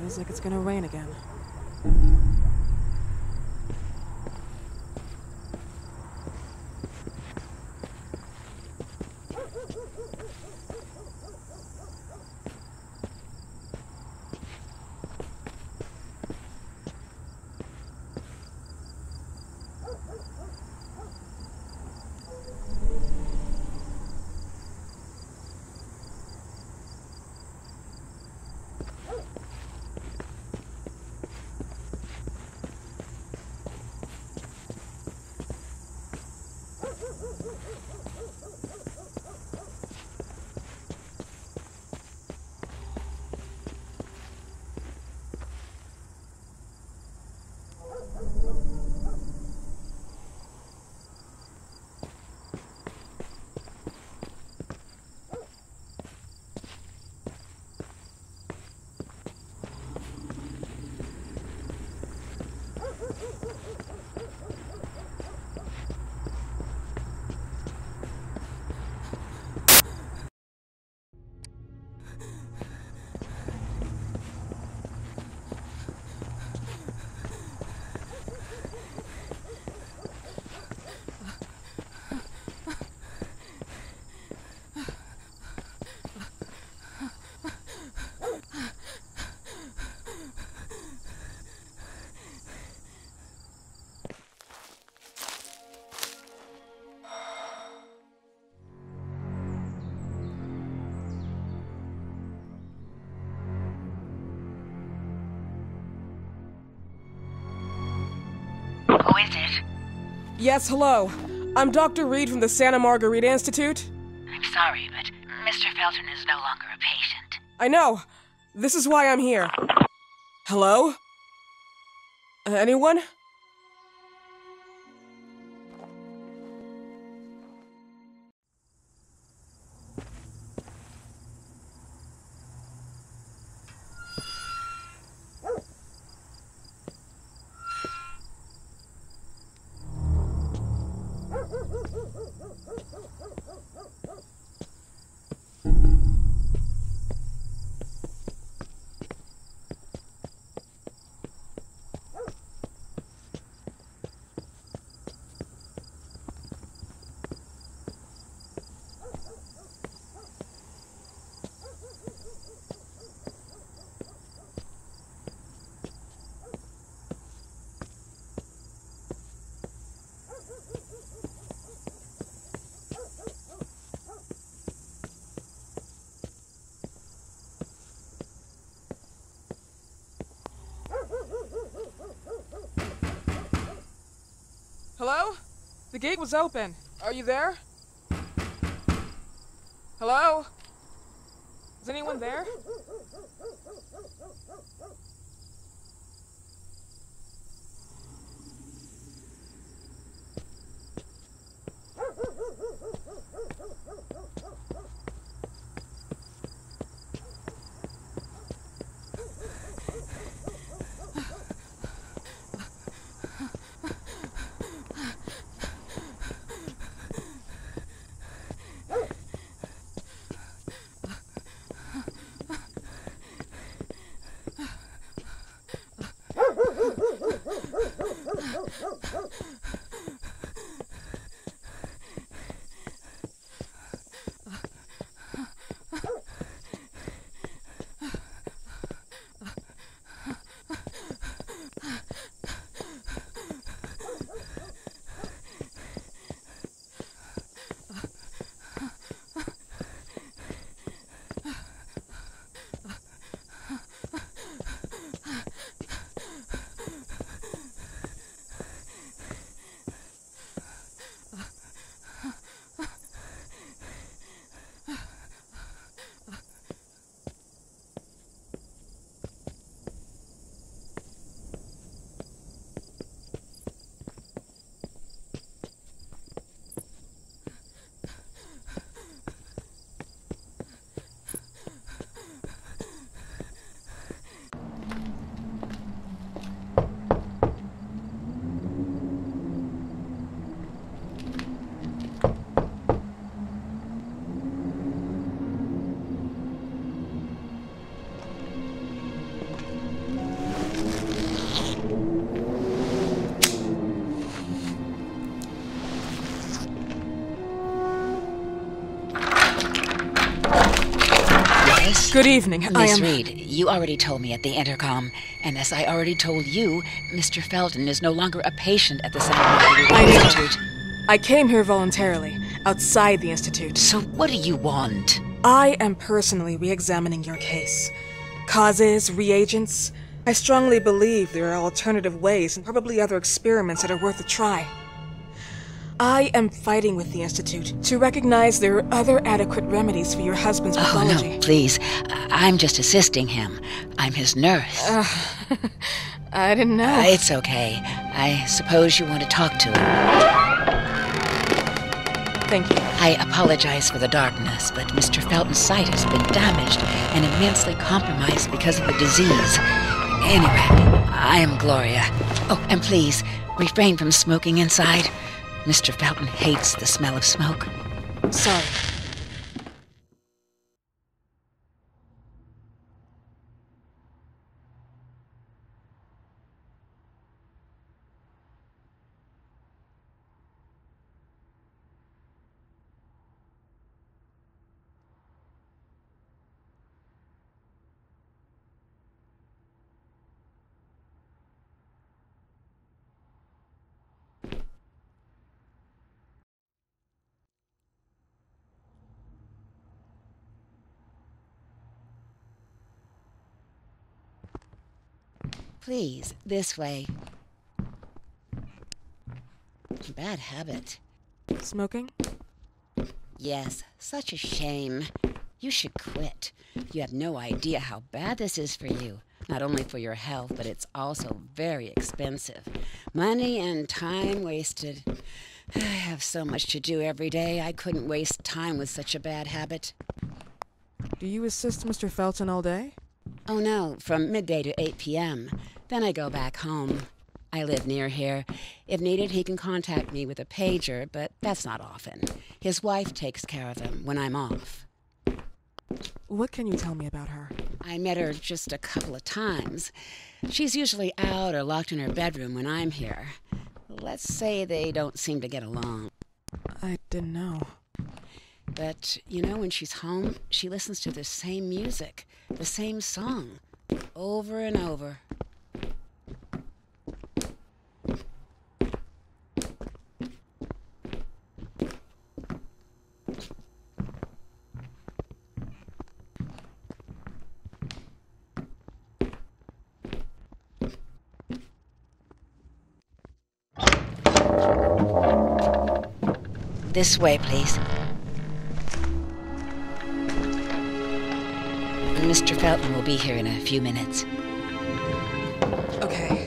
Feels like it's gonna rain again. Who is it? Yes, hello. I'm Dr. Reed from the Santa Margarita Institute. I'm sorry, but Mr. Felton is no longer a patient. I know. This is why I'm here. Hello? Anyone? Hello? The gate was open. Are you there? Hello? Is anyone there? Good evening. Miss Reed, you already told me at the intercom, and as I already told you, Mr. Felton is no longer a patient at the Psychiatric Institute. I came here voluntarily, outside the Institute. So what do you want? I am personally re-examining your case. Causes, reagents. I strongly believe there are alternative ways and probably other experiments that are worth a try. I am fighting with the Institute to recognize there are other adequate remedies for your husband's pathology. Oh, no, please. I'm just assisting him. I'm his nurse. I didn't know. It's okay. I suppose you want to talk to him. Thank you. I apologize for the darkness, but Mr. Felton's sight has been damaged and immensely compromised because of the disease. Anyway, I am Gloria. Oh, and please, refrain from smoking inside. Mr. Felton hates the smell of smoke. Sorry. Please, this way. Bad habit. Smoking? Yes, such a shame. You should quit. You have no idea how bad this is for you. Not only for your health, but it's also very expensive. Money and time wasted. I have so much to do every day. I couldn't waste time with such a bad habit. Do you assist Mr. Felton all day? Oh no, from midday to 8 p.m. Then I go back home. I live near here. If needed, he can contact me with a pager, but that's not often. His wife takes care of him when I'm off. What can you tell me about her? I met her just a couple of times. She's usually out or locked in her bedroom when I'm here. Let's say they don't seem to get along. I didn't know. But, you know, when she's home, she listens to the same music, the same song, over and over. This way, please. Mr. Felton will be here in a few minutes. Okay.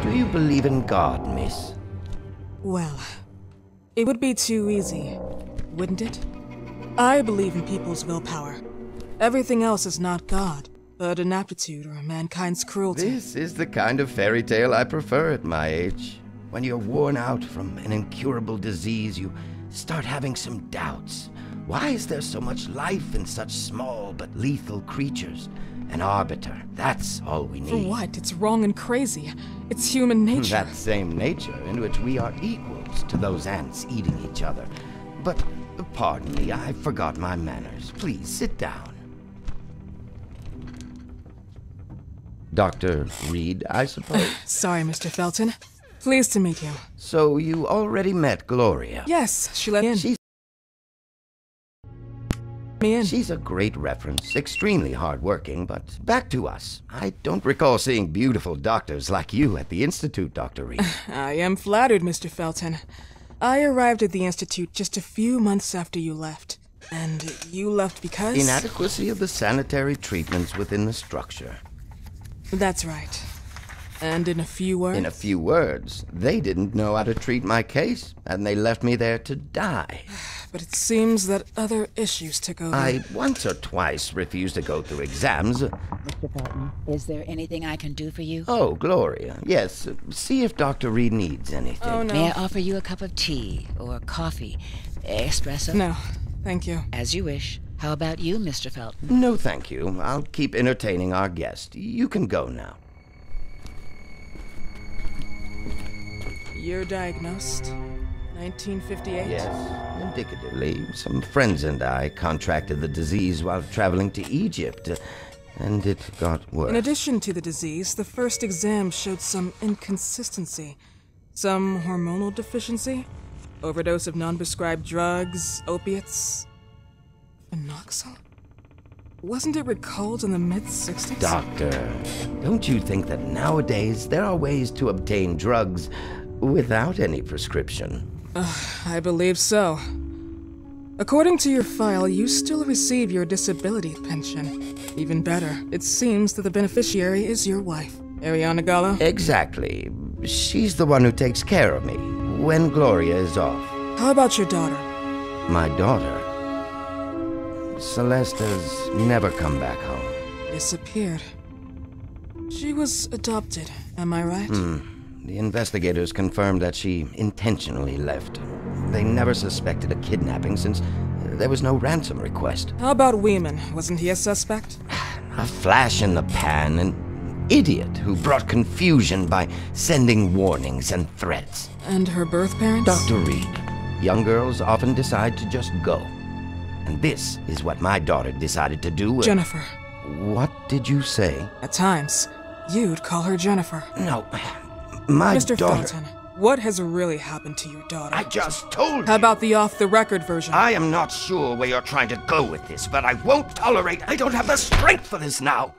Do you believe in God, miss? Well, it would be too easy, wouldn't it? I believe in people's willpower. Everything else is not God, but an aptitude or mankind's cruelty. This is the kind of fairy tale I prefer at my age. When you're worn out from an incurable disease, you start having some doubts. Why is there so much life in such small but lethal creatures? An arbiter, that's all we need. For what? It's wrong and crazy. It's human nature. That same nature in which we are equals to those ants eating each other. But, pardon me, I forgot my manners. Please, sit down. Dr. Reed, I suppose? Sorry, Mr. Felton. Pleased to meet you. So you already met Gloria? Yes, she let me in. She's a great reference, extremely hardworking, but back to us. I don't recall seeing beautiful doctors like you at the Institute, Dr. Reed. I am flattered, Mr. Felton. I arrived at the Institute just a few months after you left. And you left because? Inadequacy of the sanitary treatments within the structure. That's right. And in a few words? In a few words, they didn't know how to treat my case, and they left me there to die. But it seems that other issues took over. I once or twice refused to go through exams. Mr. Felton, is there anything I can do for you? Oh, Gloria. Yes, see if Dr. Reed needs anything. Oh, no. May I offer you a cup of tea or coffee? Espresso? No, thank you. As you wish. How about you, Mr. Felton? No, thank you. I'll keep entertaining our guest. You can go now. You're diagnosed? 1958? Yes, indicatively. Some friends and I contracted the disease while traveling to Egypt, and it got worse. In addition to the disease, the first exam showed some inconsistency. Some hormonal deficiency? Overdose of non-prescribed drugs, opiates, phenoxyl? Wasn't it recalled in the mid-60s? Doctor, don't you think that nowadays there are ways to obtain drugs without any prescription? I believe so. According to your file, you still receive your disability pension. Even better, it seems that the beneficiary is your wife, Ariana Gallo. Exactly. She's the one who takes care of me when Gloria is off. How about your daughter? My daughter? Celeste has never come back home. Disappeared. She was adopted, am I right? The investigators confirmed that she intentionally left. They never suspected a kidnapping since there was no ransom request. How about Weeman? Wasn't he a suspect? A flash in the pan, an idiot who brought confusion by sending warnings and threats. And her birth parents? Dr. Reed, young girls often decide to just go. And this is what my daughter decided to do. Jennifer. What did you say? At times, you'd call her Jennifer. No, my Mr. daughter... Felton, what has really happened to your daughter? I just told you. How about the off-the-record version? I am not sure where you're trying to go with this, but I won't tolerate... I don't have the strength for this now.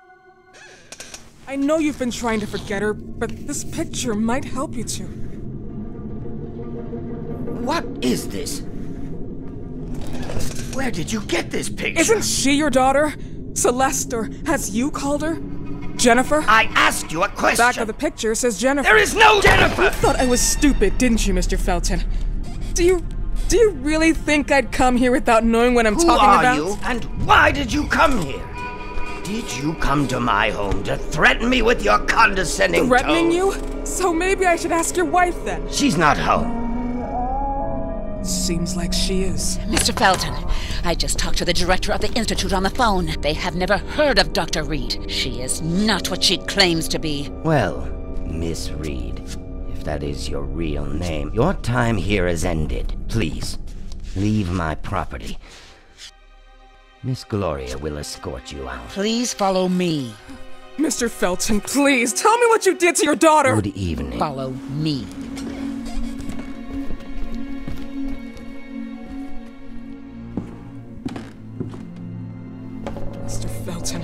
I know you've been trying to forget her, but this picture might help you to. What is this? Where did you get this picture? Isn't she your daughter? Celeste, or has you called her? Jennifer? I asked you a question. Back of the picture says Jennifer. There is no Jennifer! You thought I was stupid, didn't you, Mr. Felton? Do you really think I'd come here without knowing what I'm talking about? Who are you, and why did you come here? Did you come to my home to threaten me with your condescending Threatening tone? you? So maybe I should ask your wife then. She's not home. Seems like she is. Mr. Felton, I just talked to the director of the Institute on the phone. They have never heard of Dr. Reed. She is not what she claims to be. Well, Miss Reed, if that is your real name, your time here has ended. Please, leave my property. Miss Gloria will escort you out. Please follow me. Mr. Felton, please, tell me what you did to your daughter! Good evening. Follow me. Mr. Felton,